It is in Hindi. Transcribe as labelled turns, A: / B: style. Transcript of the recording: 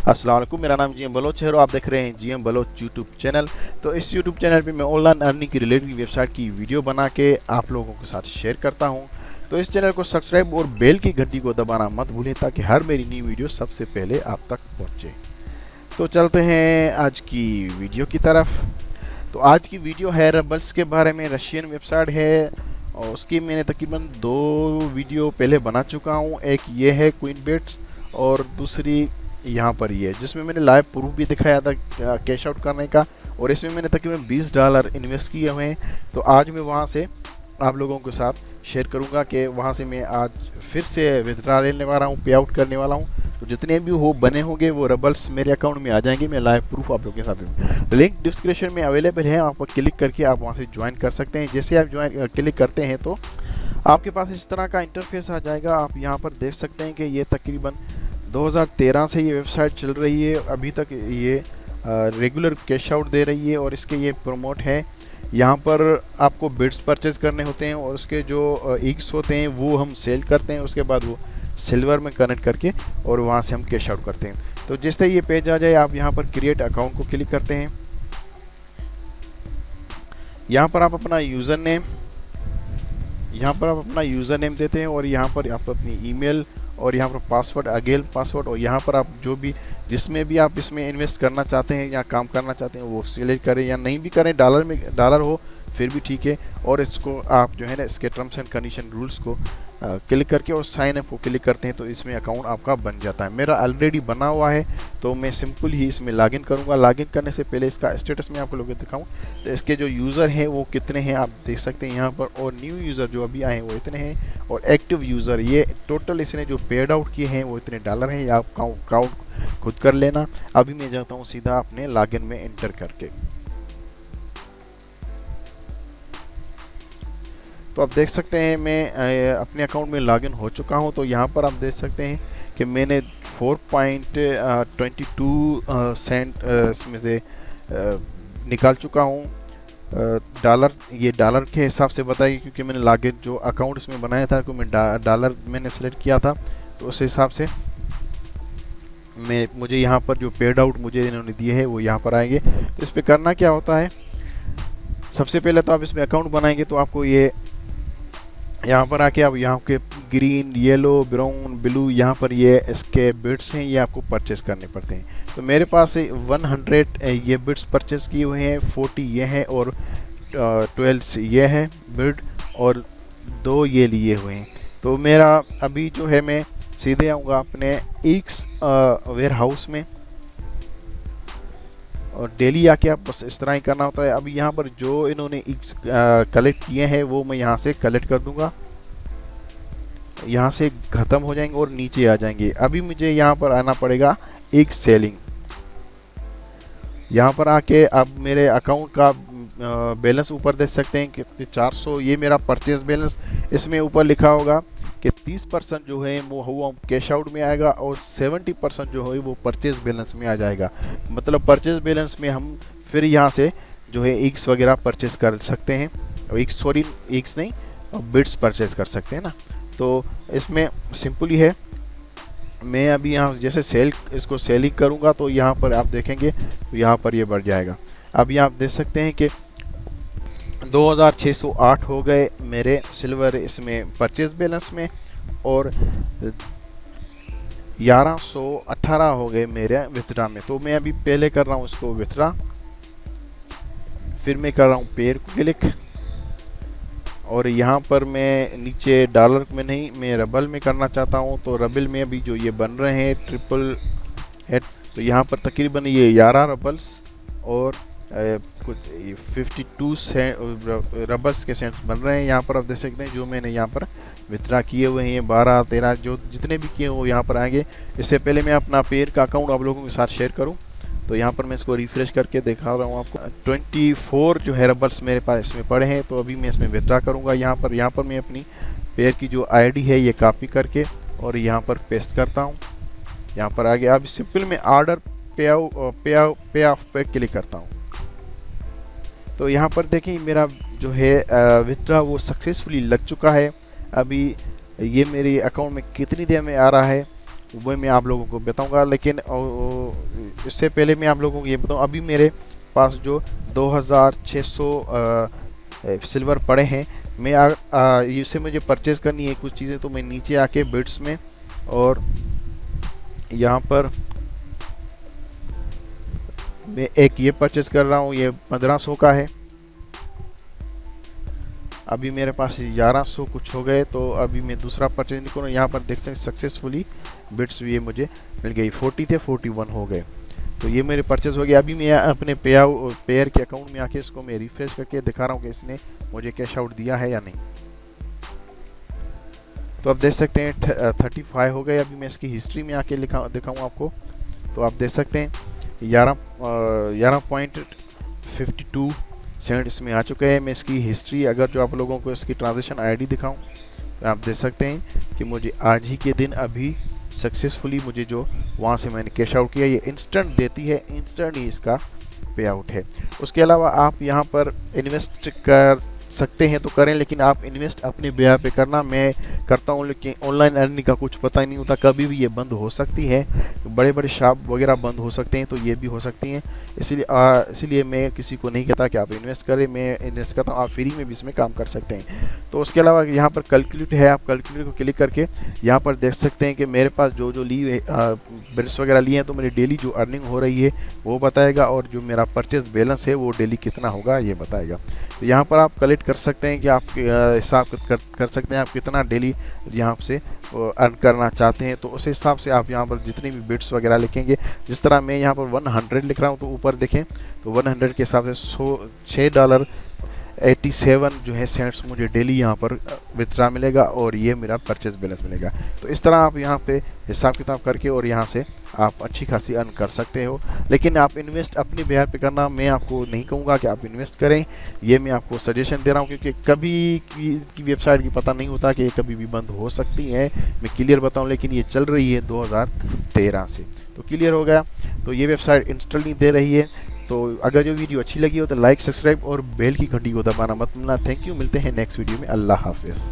A: अस्सलाम वालेकुम, मेरा नाम जीएम बलोच है और आप देख रहे हैं जीएम बलोच यूट्यूब चैनल। तो इस यूट्यूब चैनल पे मैं ऑनलाइन अर्निंग की रिलेटेड वेबसाइट की वीडियो बना के आप लोगों के साथ शेयर करता हूं। तो इस चैनल को सब्सक्राइब और बेल की घंटी को दबाना मत भूलें ताकि हर मेरी नई वीडियो सबसे पहले आप तक पहुंचे। तो चलते हैं आज की वीडियो की तरफ। तो आज की वीडियो है रबल्स के बारे में। रशियन वेबसाइट है और उसकी मैंने तकरीबन 2 वीडियो पहले बना चुका हूँ। एक ये है क्वीनबेट्स और दूसरी यहाँ पर ये जिसमें मैंने लाइव प्रूफ भी दिखाया था कैश आउट करने का, और इसमें मैंने तकरीबन $20 इन्वेस्ट किए हुए हैं। तो आज मैं वहाँ से आप लोगों के साथ शेयर करूँगा कि वहाँ से मैं आज फिर से विथड्रा लेने वाला हूँ, पे आउट करने वाला हूँ। तो जितने भी हो बने होंगे वो रबल्स मेरे अकाउंट में आ जाएंगे। मैं लाइव प्रूफ आप लोगों के साथ दूँ। लिंक डिस्क्रिप्शन में अवेलेबल है, आप क्लिक करके आप वहाँ से ज्वाइन कर सकते हैं। जैसे आप ज्वाइन क्लिक करते हैं तो आपके पास इस तरह का इंटरफेस आ जाएगा। आप यहाँ पर देख सकते हैं कि ये तकरीबन 2013 से ये वेबसाइट चल रही है। अभी तक ये रेगुलर कैश आउट दे रही है और इसके ये प्रमोट है। यहाँ पर आपको बिट्स परचेज करने होते हैं और उसके जो ईग्स होते हैं वो हम सेल करते हैं। उसके बाद वो सिल्वर में कनेक्ट करके और वहाँ से हम कैश आउट करते हैं। तो जैसे ये पेज आ जाए आप यहाँ पर क्रिएट अकाउंट को क्लिक करते हैं। यहाँ पर आप अपना यूज़र नेम देते हैं और यहाँ पर आप अपनी ईमेल और यहाँ पर पासवर्ड, अगेन पासवर्ड, और यहाँ पर आप जो भी जिसमें भी आप इसमें इन्वेस्ट करना चाहते हैं या काम करना चाहते हैं वो सिलेक्ट करें या नहीं भी करें। डॉलर हो फिर भी ठीक है। और इसको आप जो है ना इसके टर्म्स एंड कंडीशन रूल्स को क्लिक करके और साइन अप को क्लिक करते हैं तो इसमें अकाउंट आपका बन जाता है। मेरा ऑलरेडी बना हुआ है तो मैं सिंपल ही इसमें लॉगिन करूंगा। लॉगिन करने से पहले इसका स्टेटस मैं आपको लोगों को दिखाऊं तो इसके जो यूज़र हैं वो कितने हैं आप देख सकते हैं यहाँ पर, और न्यू यूज़र जो अभी आए हैं वो इतने हैं, और एक्टिव यूज़र ये टोटल इसने जो पेड आउट किए हैं वो इतने डॉलर हैं। या आप काउंट खुद कर लेना। अभी मैं जाता हूँ सीधा अपने लॉगिन में एंटर करके। तो आप देख सकते हैं मैं अपने अकाउंट में लॉगिन हो चुका हूं। तो यहाँ पर आप देख सकते हैं कि मैंने 4.22 सेंट इसमें से निकाल चुका हूं। डॉलर, ये डॉलर के हिसाब से बताइए क्योंकि मैंने लॉगिन जो अकाउंट इसमें बनाया था क्योंकि मैं डॉलर मैंने सेलेक्ट किया था तो उस हिसाब से मुझे यहाँ पर जो पेड आउट मुझे इन्होंने दिए हैं वो यहाँ पर आएंगे। तो इस पर करना क्या होता है, सबसे पहले तो आप इसमें अकाउंट बनाएंगे तो आपको ये यहाँ पर आके अब यहाँ के ग्रीन, येलो, ब्राउन, ब्लू यहाँ पर ये इसके बिट्स हैं, ये आपको परचेस करने पड़ते हैं। तो मेरे पास 100 ये बिट्स परचेस किए हुए हैं, 40 ये हैं और 12 ये है बिट और 2 ये लिए हुए हैं। तो मेरा अभी जो है मैं सीधे आऊँगा अपने एक्स वेयर हाउस में और डेली आके आप बस इस तरह ही करना होता है। अभी यहाँ पर जो इन्होंने कलेक्ट किए हैं वो मैं यहाँ से कलेक्ट कर दूंगा, यहाँ से ख़त्म हो जाएंगे और नीचे आ जाएंगे। अभी मुझे यहाँ पर आना पड़ेगा एक सेलिंग। यहाँ पर आके अब मेरे अकाउंट का बैलेंस ऊपर देख सकते हैं कि 400 ये मेरा परचेज बैलेंस। इसमें ऊपर लिखा होगा कि 30% जो है वो कैश आउट में आएगा और 70% जो है वो परचेज बैलेंस में आ जाएगा। मतलब परचेज बैलेंस में हम फिर यहाँ से जो है एक्स वगैरह परचेज कर सकते हैं, एक्स नहीं बिट्स परचेज कर सकते हैं ना। तो इसमें सिंपल ही है। मैं अभी यहाँ जैसे इसको सेलिंग करूँगा तो यहाँ पर आप देखेंगे तो यहाँ पर ये बढ़ जाएगा। अभी आप देख सकते हैं कि 2608 हो गए मेरे सिल्वर इसमें परचेज बैलेंस में और 1118 हो गए मेरे विथड्रा में। तो मैं अभी पहले कर रहा हूँ इसको विथड्रा, फिर मैं कर रहा हूँ पेयर को क्लिक, और यहाँ पर मैं नीचे डॉलर में नहीं मैं रबल में करना चाहता हूँ। तो रबल में अभी जो ये बन रहे हैं ट्रिपल हेड, तो यहाँ पर तकरीबन ये 11 रबल्स और कुछ 52 रबल्स के सेंट्स बन रहे हैं। यहाँ पर आप देख सकते हैं जो मैंने यहाँ पर विथड्रा किए हुए हैं 12, 13 जो जितने भी किए वो यहाँ पर आएंगे। इससे पहले मैं अपना पेयर का अकाउंट आप लोगों के साथ शेयर करूँ तो यहाँ पर मैं इसको रिफ्रेश करके दिखा रहा हूँ आपको। 24 जो है रबल्स मेरे पास इसमें पड़े हैं। तो अभी मैं इसमें विथड्रा करूँगा। यहाँ पर मैं अपनी पेयर की जो आईडी है ये कॉपी करके और यहाँ पर पेस्ट करता हूँ। यहाँ पर आ गया। अब सिंपल मैं ऑर्डर पे ऑफ पे क्लिक करता हूँ। तो यहाँ पर देखें मेरा जो है विथड्रा वो सक्सेसफुली लग चुका है। अभी ये मेरे अकाउंट में कितनी देर में आ रहा है वो मैं आप लोगों को बताऊंगा। लेकिन इससे पहले मैं आप लोगों को ये बताऊं, अभी मेरे पास जो 2600 सिल्वर पड़े हैं, मैं इसे मुझे परचेज़ करनी है कुछ चीज़ें, तो मैं नीचे आके बिट्स में और यहाँ पर मैं एक ये परचेज़ कर रहा हूँ, ये 1500 का है। अभी मेरे पास 1100 कुछ हो गए, तो अभी मैं दूसरा परचेज नहीं करूँ। यहाँ पर देख सकते सक्सेसफुली बिट्स ये मुझे मिल गई, 40 थे 41 हो गए, तो ये मेरे परचेज हो गए। अभी मैं अपने पेयर के अकाउंट में आके इसको मैं रिफ्रेश करके दिखा रहा हूँ कि इसने मुझे कैश आउट दिया है या नहीं। तो आप देख सकते हैं 35 हो गए। अभी मैं इसकी हिस्ट्री में आके दिखाऊँ आपको, तो आप देख सकते हैं 11.52 सेंट इसमें आ चुका है। मैं इसकी हिस्ट्री, अगर जो आप लोगों को इसकी ट्रांजेक्शन आईडी दिखाऊं, तो आप देख सकते हैं कि मुझे आज ही के दिन अभी सक्सेसफुली मुझे जो वहां से मैंने कैश आउट किया, ये इंस्टेंट देती है, इंस्टेंट ही इसका पे आउट है। उसके अलावा आप यहाँ पर इन्वेस्ट कर सकते हैं तो करें, लेकिन आप इन्वेस्ट अपने ब्याह पे करना। मैं करता हूँ, लेकिन ऑनलाइन अर्निंग का कुछ पता ही नहीं होता, कभी भी ये बंद हो सकती है। बड़े बड़े शॉप वगैरह बंद हो सकते हैं, तो ये भी हो सकती हैं। इसीलिए मैं किसी को नहीं कहता कि आप इन्वेस्ट करें, मैं इन्वेस्ट करता हूँ, आप फ्री में भी इसमें काम कर सकते हैं। तो उसके अलावा यहाँ पर कैलकुलेट है, आप कैलकुलेट को क्लिक करके यहाँ पर देख सकते हैं कि मेरे पास जो जो ली बिल्स वगैरह लिए हैं, तो मेरी डेली जो अर्निंग हो रही है वो बताएगा, और जो मेरा परचेज बैलेंस है वो डेली कितना होगा ये बताएगा। तो यहाँ पर आप कलेक्ट कर सकते हैं कि आप हिसाब कर सकते हैं आप कितना डेली यहाँ से अर्न करना चाहते हैं। तो उस हिसाब से आप यहाँ पर जितनी भी बिट्स वगैरह लिखेंगे, जिस तरह मैं यहाँ पर 100 लिख रहा हूँ, तो ऊपर देखें तो 100 के हिसाब से $6.87 जो है सेंट्स मुझे डेली यहाँ पर विथड्रा मिलेगा, और ये मेरा परचेज बैलेंस मिलेगा। तो इस तरह आप यहाँ पे हिसाब किताब करके और यहाँ से आप अच्छी खासी अर्न कर सकते हो। लेकिन आप इन्वेस्ट अपने ब्याह पे करना, मैं आपको नहीं कहूँगा कि आप इन्वेस्ट करें, ये मैं आपको सजेशन दे रहा हूँ, क्योंकि कभी की वेबसाइट की पता नहीं होता कि ये कभी भी बंद हो सकती है। मैं क्लियर बताऊँ, लेकिन ये चल रही है 2013 से, तो क्लियर हो गया। तो ये वेबसाइट इंस्टॉल नहीं दे रही है। तो अगर जो वीडियो अच्छी लगी हो तो लाइक, सब्सक्राइब और बेल की घंटी को दबाना मत भूलना। थैंक यू, मिलते हैं नेक्स्ट वीडियो में। अल्लाह हाफिज़।